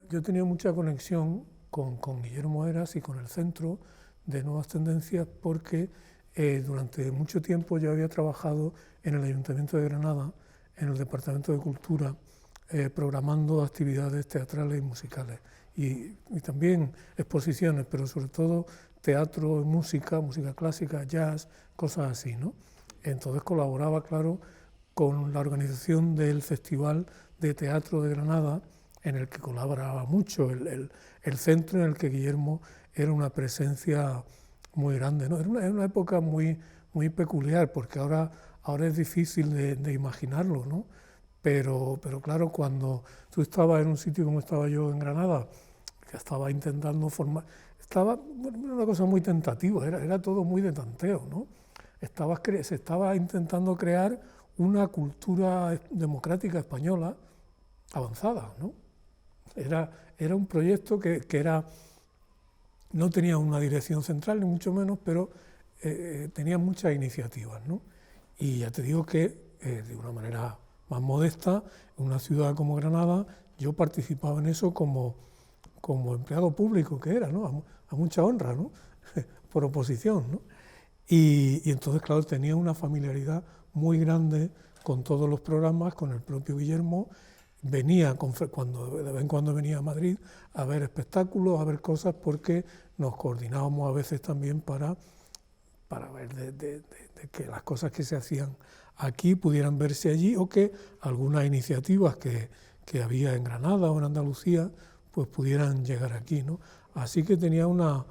yo tenía mucha conexión con Guillermo Heras y con el Centro de Nuevas Tendencias porque durante mucho tiempo yo había trabajado en el Ayuntamiento de Granada, en el Departamento de Cultura, programando actividades teatrales y musicales y también exposiciones, pero sobre todo teatro, música clásica, jazz, cosas así, ¿no? Entonces colaboraba, claro, con la organización del Festival de Teatro de Granada, en el que colaboraba mucho el centro, en el que Guillermo era una presencia muy grande, ¿no? Era una época muy peculiar, porque ahora es difícil de imaginarlo, ¿no? Pero claro, cuando tú estabas en un sitio como estaba yo en Granada, que estaba intentando formar, bueno, una cosa muy tentativa, era todo muy de tanteo, ¿no? Se estaba intentando crear una cultura democrática española avanzada, ¿no? Era un proyecto que no tenía una dirección central, ni mucho menos, pero tenía muchas iniciativas, ¿no? Y ya te digo que, de una manera más modesta, en una ciudad como Granada, yo participaba en eso como empleado público que era, ¿no? A mucha honra, ¿no? Por oposición, ¿no? Y entonces, claro, tenía una familiaridad muy grande con todos los programas, con el propio Guillermo. Venía, de vez en cuando venía a Madrid a ver espectáculos, a ver cosas, porque nos coordinábamos a veces también para ver de que las cosas que se hacían aquí pudieran verse allí, o que algunas iniciativas que había en Granada o en Andalucía pues pudieran llegar aquí, ¿no? Así que tenía una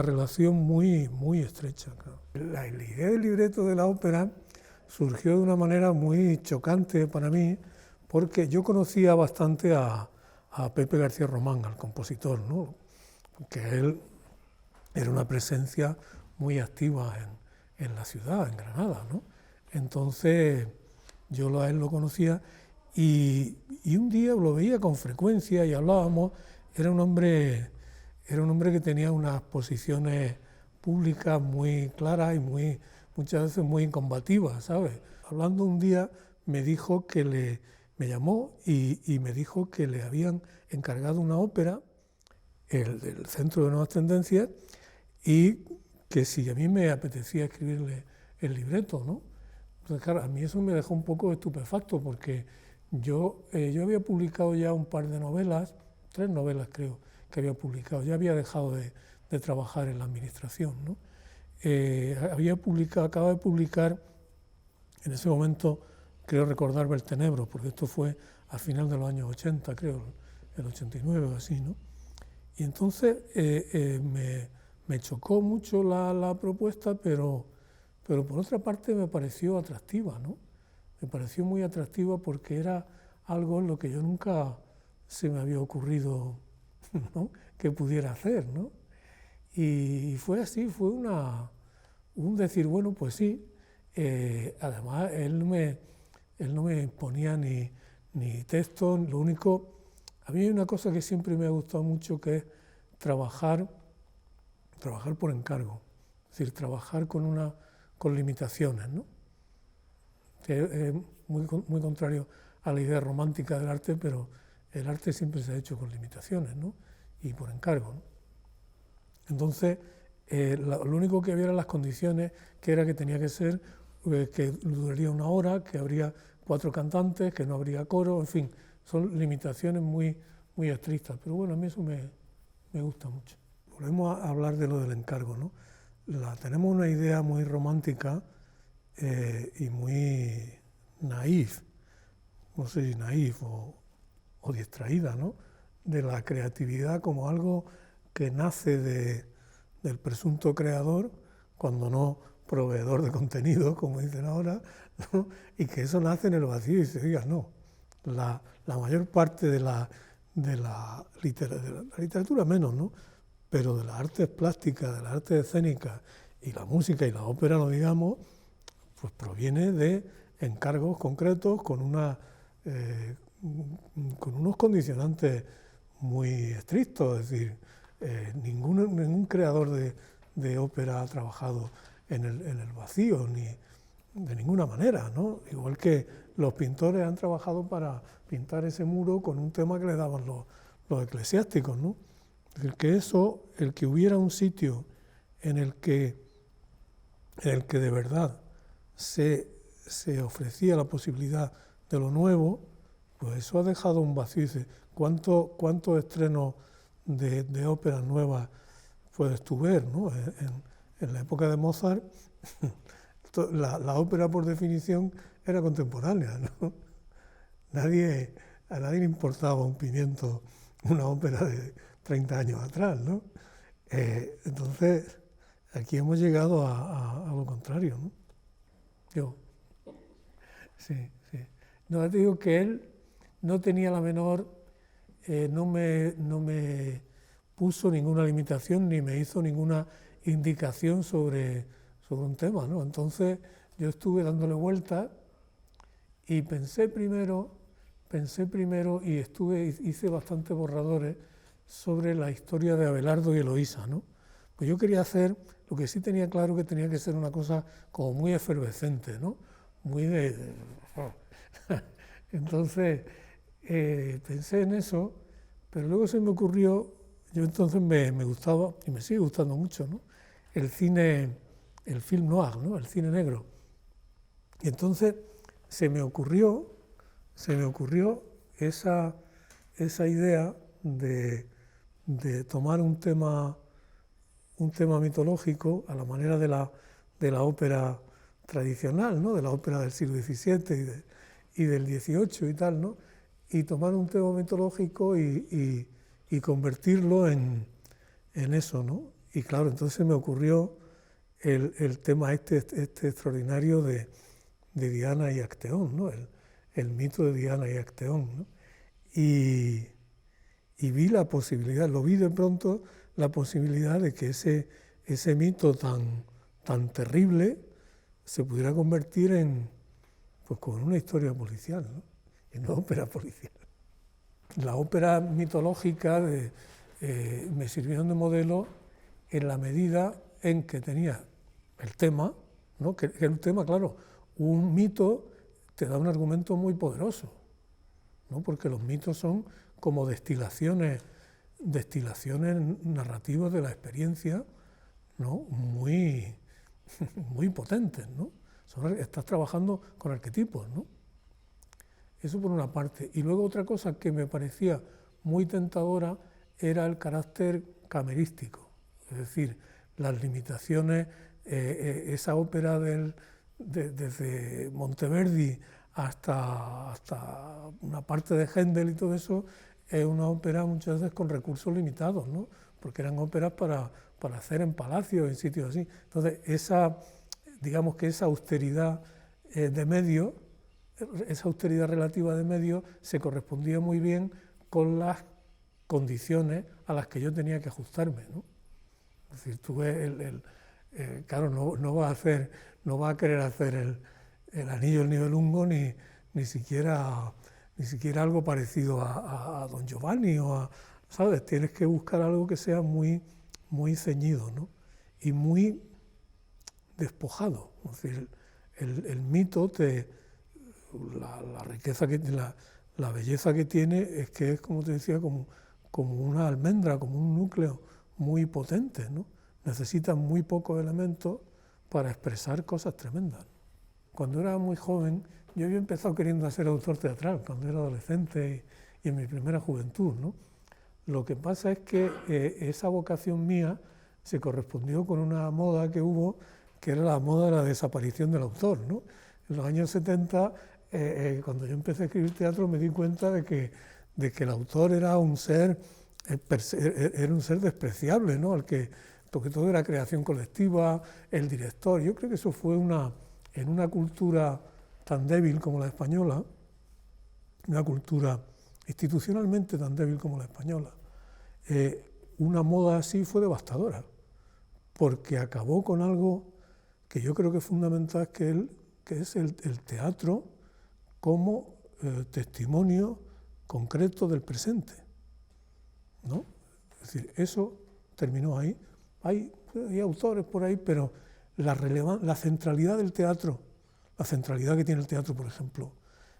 relación muy estrecha. Claro. La idea del libreto de la ópera surgió de una manera muy chocante para mí, porque yo conocía bastante a Pepe García Román, al compositor, ¿no? Porque él era una presencia muy activa en la ciudad, en Granada, ¿no? Entonces yo a él lo conocía y un día lo veía con frecuencia y hablábamos. Era un hombre que tenía unas posiciones públicas muy claras y muchas veces muy combativas, ¿sabes? Hablando un día me llamó y me dijo que le habían encargado una ópera, el del Centro de Nuevas Tendencias, y que si a mí me apetecía escribirle el libreto, ¿no? Entonces, claro, a mí eso me dejó un poco estupefacto, porque yo había publicado ya un par de novelas, 3 novelas creo que había publicado, ya había dejado de trabajar en la administración, ¿no? Acababa de publicar en ese momento, creo recordar, Beltenebro, porque esto fue a final de los años 80, creo, el 89 o así, ¿no? Y entonces me chocó mucho la propuesta, pero por otra parte me pareció atractiva, ¿no? Me pareció muy atractiva porque era algo en lo que yo nunca se me había ocurrido, ¿no?, que pudiera hacer, ¿no? Y fue así, fue un decir, bueno, pues sí. Además, él no me imponía ni texto. Lo único, a mí hay una cosa que siempre me ha gustado mucho, que es trabajar por encargo, es decir, trabajar con limitaciones, ¿no? Que es muy contrario a la idea romántica del arte, pero el arte siempre se ha hecho con limitaciones, ¿no? Y por encargo, ¿no? Entonces, lo único que había eran las condiciones, que era que tenía que ser, que duraría 1 hora, que habría 4 cantantes, que no habría coro, en fin, son limitaciones muy estrictas, pero bueno, a mí eso me gusta mucho. Volvemos a hablar de lo del encargo, ¿no? Tenemos una idea muy romántica y muy naif, no sé si naif o distraída, ¿no?, de la creatividad como algo que nace del presunto creador, cuando no proveedor de contenido, como dicen ahora, ¿no?, y que eso nace en el vacío. Y se diga, no, la mayor parte de la literatura menos, ¿no?, pero de las artes plásticas, de las artes escénicas, y la música y la ópera, no digamos, pues proviene de encargos concretos con unos condicionantes muy estrictos. Es decir, ningún creador de ópera ha trabajado en el vacío, ni de ninguna manera, ¿no? Igual que los pintores han trabajado para pintar ese muro con un tema que le daban los eclesiásticos, ¿no? Es decir, que eso, el que hubiera un sitio en el que de verdad se ofrecía la posibilidad de lo nuevo, pues eso ha dejado un vacío. Dice, ¿cuántos estrenos de óperas nuevas puedes tú ver, ¿no? En la época de Mozart, la ópera por definición era contemporánea, ¿no? A nadie le importaba un pimiento una ópera de 30 años atrás, ¿no? Entonces, aquí hemos llegado a lo contrario, ¿no? Sí. No, te digo que él no tenía la menor, no me puso ninguna limitación ni me hizo ninguna indicación sobre un tema, ¿no? Entonces yo estuve dándole vueltas y pensé primero y hice bastantes borradores sobre la historia de Abelardo y Eloísa, ¿no? Pues yo quería hacer, lo que sí tenía claro que tenía que ser una cosa como muy efervescente, ¿no? Muy Entonces pensé en eso, pero luego se me ocurrió, yo entonces me gustaba, y me sigue gustando mucho, ¿no? El film noir, ¿no? El cine negro. Y entonces se me ocurrió esa idea de tomar un tema mitológico a la manera de la ópera tradicional, ¿no? De la ópera del siglo XVII y del XVIII y tal, ¿no? Y tomar un tema mitológico y convertirlo en eso, ¿no? Y claro, entonces me ocurrió el tema este extraordinario de Diana y Acteón, ¿no? El mito de Diana y Acteón, ¿no? Y vi la posibilidad, lo vi de pronto, la posibilidad de que ese mito tan terrible se pudiera convertir pues con una historia policial, ¿no? En una ópera policial. La ópera mitológica me sirvieron de modelo en la medida en que tenía el tema, ¿no? Que el tema, claro, un mito te da un argumento muy poderoso, ¿no? Porque los mitos son como destilaciones narrativas de la experiencia, ¿no? Muy potentes, ¿no? Estás trabajando con arquetipos, ¿no? Eso por una parte. Y luego otra cosa que me parecía muy tentadora era el carácter camerístico, es decir, las limitaciones, esa ópera desde Monteverdi hasta una parte de Händel y todo eso, es una ópera muchas veces con recursos limitados, ¿no? Porque eran óperas para hacer en palacios, en sitios así. Entonces, digamos que esa austeridad de medios, esa austeridad relativa de medios se correspondía muy bien con las condiciones a las que yo tenía que ajustarme, ¿no? Es decir, tú ves claro, no va a querer hacer el Anillo del Nibelungo ni siquiera algo parecido a Don Giovanni ¿sabes? Tienes que buscar algo que sea muy ceñido, ¿no? Y muy despojado. Es decir, el mito la riqueza que la belleza que tiene es que es, como te decía, como una almendra, como un núcleo muy potente, ¿no? Necesita muy pocos elementos para expresar cosas tremendas. Cuando era muy joven, yo había empezado queriendo ser autor teatral, cuando era adolescente y en mi primera juventud, ¿no? Lo que pasa es que esa vocación mía se correspondió con una moda que hubo, que era la moda de la desaparición del autor, ¿no? En los años 70, cuando yo empecé a escribir teatro, me di cuenta de que el autor era un ser despreciable, ¿no? Porque todo era creación colectiva, el director. Yo creo que eso fue en una cultura tan débil como la española, una cultura institucionalmente tan débil como la española, una moda así fue devastadora, porque acabó con algo que yo creo que es fundamental, que es el teatro como testimonio concreto del presente, ¿no? Es decir, eso terminó ahí. Hay autores por ahí, pero la centralidad del teatro, la centralidad que tiene el teatro, por ejemplo,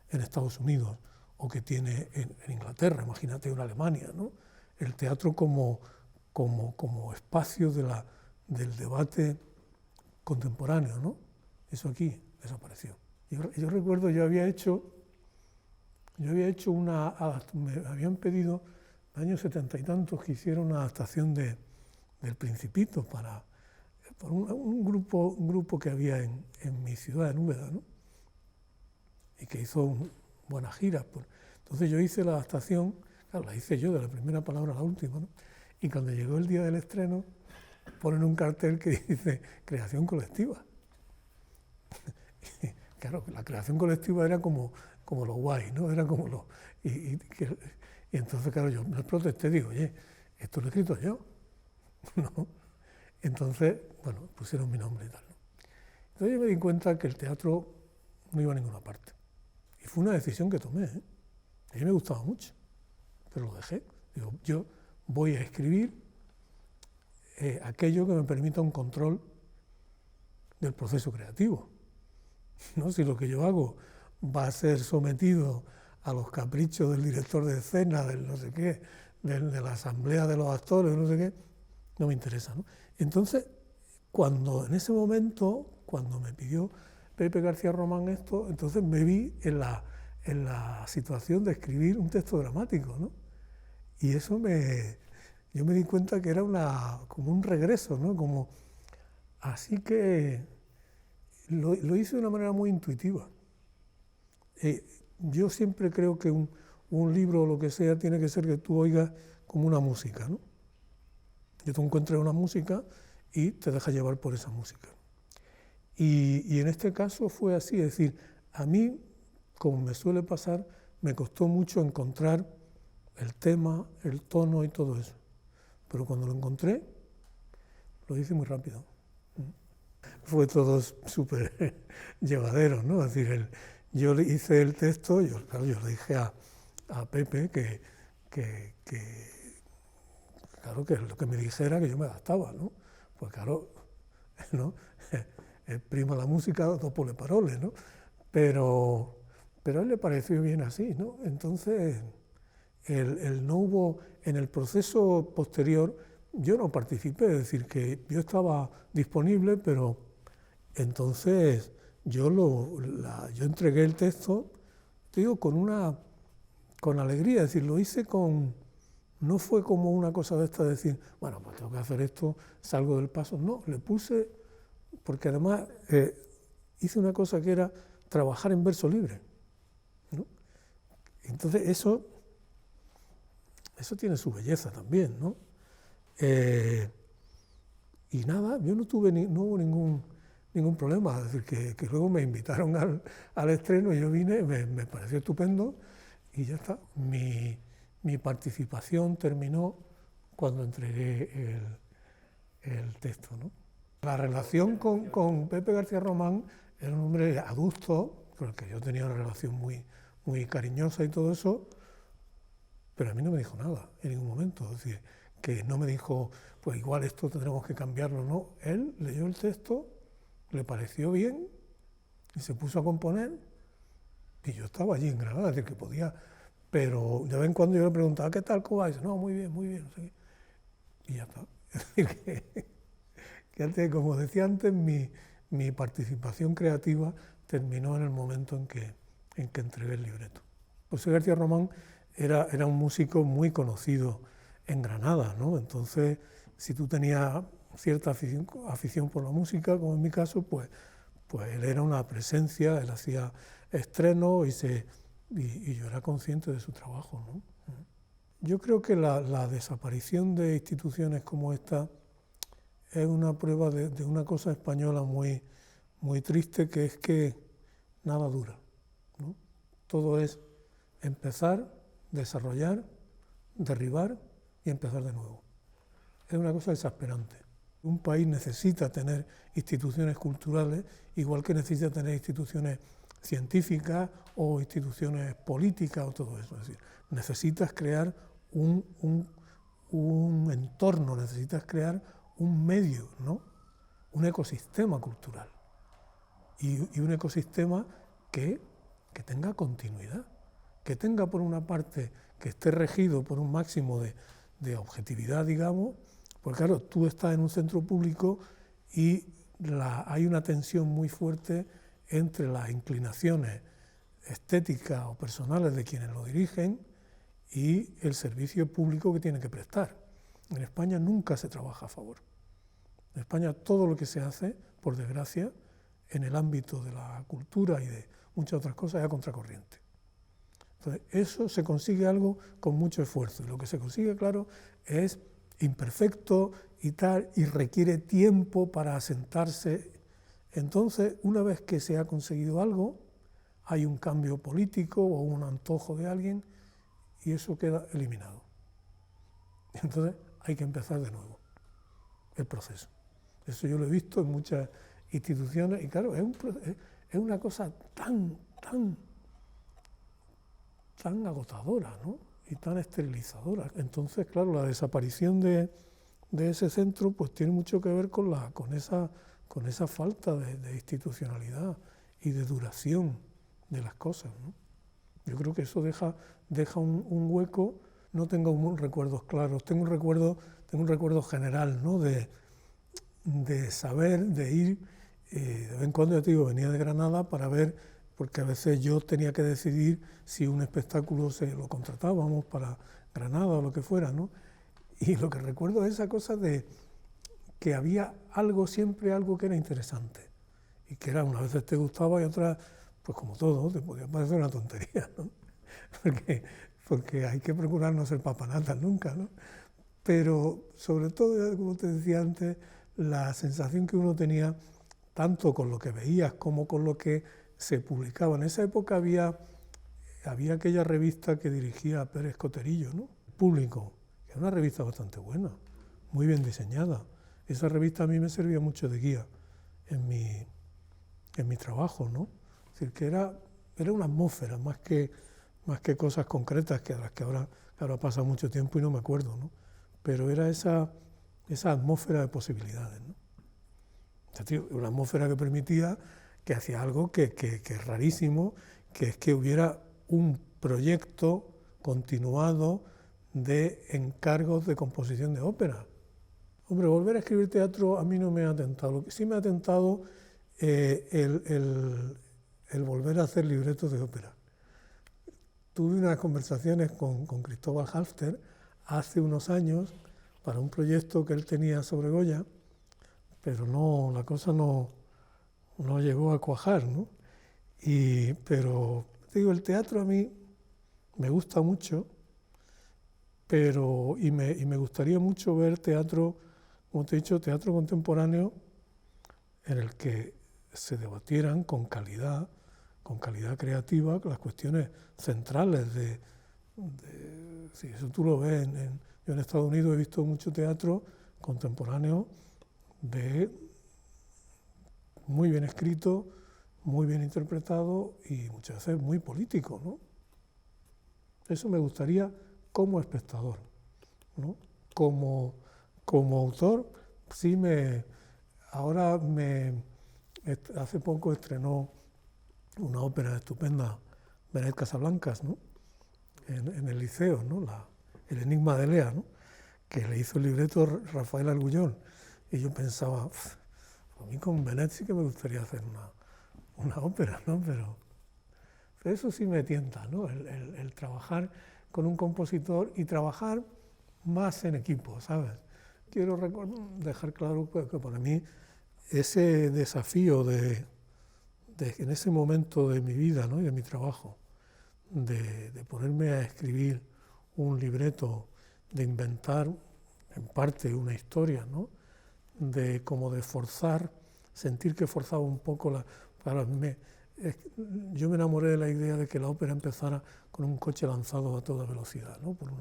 en Estados Unidos o que tiene en Inglaterra, imagínate en Alemania, ¿no? El teatro como espacio del debate contemporáneo, ¿no? Eso aquí desapareció. Yo recuerdo, yo había hecho me habían pedido en los años 70 y tantos que hiciera una adaptación del Principito por un grupo que había en mi ciudad, en Úbeda, ¿no? Y que hizo buenas giras. Entonces yo hice la adaptación, claro, la hice yo de la primera palabra a la última, ¿no? Y cuando llegó el día del estreno, ponen un cartel que dice creación colectiva. Claro, la creación colectiva era como lo guay, ¿no? Era como lo... Y entonces, claro, yo me protesté, digo, oye, esto lo he escrito yo, ¿no? Entonces, bueno, pusieron mi nombre y tal, ¿no? Entonces yo me di cuenta que el teatro no iba a ninguna parte. Y fue una decisión que tomé, ¿eh? A mí me gustaba mucho, pero lo dejé. Digo, yo voy a escribir aquello que me permita un control del proceso creativo, ¿no? Si lo que yo hago va a ser sometido a los caprichos del director de escena, del no sé qué, de la asamblea de los actores, no sé qué, no me interesa, ¿no? Entonces, en ese momento, cuando me pidió Pepe García Román esto, entonces me vi en la situación de escribir un texto dramático, ¿no? Y eso yo me di cuenta que era como un regreso, ¿no? Así que lo hice de una manera muy intuitiva. Yo siempre creo que un libro o lo que sea tiene que ser que tú oigas como una música, ¿no? Que tú encuentres una música y te dejas llevar por esa música. Y en este caso fue así, es decir, a mí, como me suele pasar, me costó mucho encontrar el tema, el tono y todo eso. Pero cuando lo encontré, lo hice muy rápido. Fue todo súper llevadero, ¿no? Es decir, yo le hice el texto, yo le dije a Pepe claro, que lo que me dijera que yo me adaptaba, ¿no? Pues claro, ¿no? Prima la música, dopo le parole, ¿no? Pero a él le pareció bien así, ¿no? Entonces, no hubo, en el proceso posterior, yo no participé, es decir, que yo estaba disponible, pero entonces yo entregué el texto, te digo, con alegría, es decir, lo hice no fue como una cosa de esta de decir, bueno, pues tengo que hacer esto, salgo del paso, no, le puse, porque además hice una cosa que era trabajar en verso libre, ¿no? Entonces eso tiene su belleza también, ¿no? Y nada, yo no hubo ningún problema, es decir, que luego me invitaron al estreno y yo vine, me pareció estupendo y ya está. Mi participación terminó cuando entregué el texto, ¿no? La relación con Pepe García Román era un hombre adusto, con el que yo tenía una relación muy cariñosa y todo eso, pero a mí no me dijo nada en ningún momento. Es decir, que no me dijo, pues igual esto tendremos que cambiarlo, no. Él leyó el texto, le pareció bien y se puso a componer y yo estaba allí en Granada, es decir, que podía, pero de vez en cuando yo le preguntaba, ¿qué tal, cómo va? Y dice, no, muy bien, no sé qué. Y ya está. Es decir, que como decía antes, mi participación creativa terminó en el momento en que entregué el libreto. José García Román era un músico muy conocido en Granada, ¿no? Entonces, si tú tenías cierta afición por la música, como en mi caso, pues él era una presencia, él hacía estrenos y yo era consciente de su trabajo, ¿no? Yo creo que la desaparición de instituciones como esta es una prueba de una cosa española muy triste, que es que nada dura, ¿no? Todo es empezar, desarrollar, derribar y empezar de nuevo. Es una cosa desesperante. Un país necesita tener instituciones culturales, igual que necesita tener instituciones científicas o instituciones políticas o todo eso. Es decir, necesitas crear un entorno, necesitas crear un medio, ¿no? Un ecosistema cultural y un ecosistema que tenga continuidad. que tenga por una parte, que esté regido por un máximo de objetividad, digamos, porque claro, tú estás en un centro público y hay una tensión muy fuerte entre las inclinaciones estéticas o personales de quienes lo dirigen y el servicio público que tiene que prestar. En España nunca se trabaja a favor. En España todo lo que se hace, por desgracia, en el ámbito de la cultura y de muchas otras cosas, es a contracorriente. Entonces, eso se consigue algo con mucho esfuerzo. Y lo que se consigue, claro, es imperfecto y tal, y requiere tiempo para asentarse. Entonces, una vez que se ha conseguido algo, hay un cambio político o un antojo de alguien, y eso queda eliminado. Entonces, hay que empezar de nuevo el proceso. Eso yo lo he visto en muchas instituciones, y claro, es una cosa tan agotadora, ¿no? Y tan esterilizadora. Entonces, claro, la desaparición de ese centro pues tiene mucho que ver con esa falta de institucionalidad y de duración de las cosas, ¿no? Yo creo que eso deja un hueco. No tengo recuerdos claros, tengo un recuerdo general, ¿no? de saber, de ir, de vez en cuando, ya te digo, venía de Granada para ver, porque a veces yo tenía que decidir si un espectáculo se lo contratábamos para Granada o lo que fuera, ¿no? Y lo que recuerdo es esa cosa de que había siempre algo que era interesante, y que era, unas veces te gustaba y otras, pues como todo, te podía parecer una tontería, ¿no? Porque hay que procurar no ser papanatas nunca, ¿no? Pero sobre todo, como te decía antes, la sensación que uno tenía, tanto con lo que veías como con lo que se publicaba. En esa época había aquella revista que dirigía Pérez Coterillo, ¿no? Público, que era una revista bastante buena, muy bien diseñada. Esa revista a mí me servía mucho de guía en mi trabajo, ¿no? Es decir, que era una atmósfera, más que cosas concretas, que a las que ahora pasa mucho tiempo y no me acuerdo, ¿no? Pero era esa atmósfera de posibilidades, ¿no? O sea, una atmósfera que permitía, que hacía algo que es rarísimo, que es que hubiera un proyecto continuado de encargos de composición de ópera. Hombre, volver a escribir teatro a mí no me ha tentado. Lo que sí me ha tentado el volver a hacer libretos de ópera. Tuve unas conversaciones con Cristóbal Halfter hace unos años para un proyecto que él tenía sobre Goya, pero la cosa no llegó a cuajar, ¿no? Pero te digo, el teatro a mí me gusta mucho, y me gustaría mucho ver teatro, como te he dicho, teatro contemporáneo en el que se debatieran con calidad creativa, las cuestiones centrales sí, eso tú lo ves. Yo en Estados Unidos he visto mucho teatro contemporáneo muy bien escrito, muy bien interpretado y muchas veces muy político, ¿no? Eso me gustaría como espectador, ¿no? Como autor, sí hace poco estrenó una ópera estupenda, Benet Casablancas, ¿no? En el Liceo, ¿no? El enigma de Lea, ¿no? Que le hizo el libreto Rafael Argullón. Y yo pensaba, a mí con Benet sí que me gustaría hacer una ópera, ¿no? Pero eso sí me tienta, ¿no? El trabajar con un compositor y trabajar más en equipo, ¿sabes? Quiero dejar claro que para mí ese desafío en ese momento de mi vida, ¿no? Y de mi trabajo, de ponerme a escribir un libreto, de inventar en parte una historia, ¿no? Como de forzar, sentir que forzaba un poco yo me enamoré de la idea de que la ópera empezara con un coche lanzado a toda velocidad, ¿no? por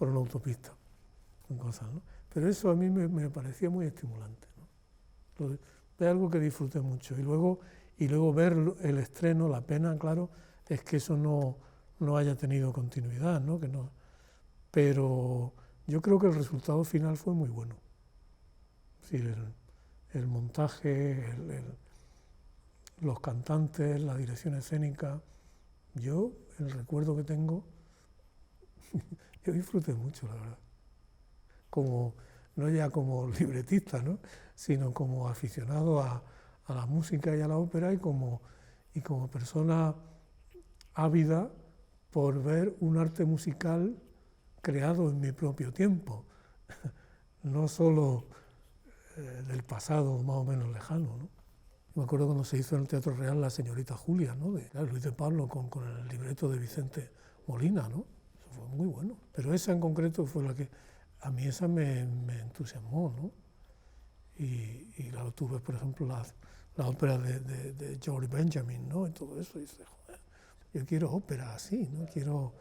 una autopista, con cosas, ¿no? Pero eso a mí me parecía muy estimulante, ¿no? Es algo que disfruté mucho. Y luego ver el estreno, la pena, claro, es que eso no haya tenido continuidad, ¿no? Pero yo creo que el resultado final fue muy bueno. Es decir, el montaje, los cantantes, la dirección escénica, Yo, el recuerdo que tengo, yo disfruté mucho, la verdad. Como, no ya como libretista, ¿no? Sino como aficionado a la música y a la ópera y como persona ávida por ver un arte musical creado en mi propio tiempo, no solo del pasado más o menos lejano, ¿no? Me acuerdo cuando se hizo en el Teatro Real La señorita Julia, ¿no? De Luis de Pablo con el libreto de Vicente Molina, ¿no? Eso fue muy bueno. Pero esa en concreto fue la que a mí esa me entusiasmó, ¿no? Y claro, tuve, por ejemplo, la ópera de George Benjamin, ¿no? Y todo eso, y dices, joder, yo quiero ópera así, ¿no? Quiero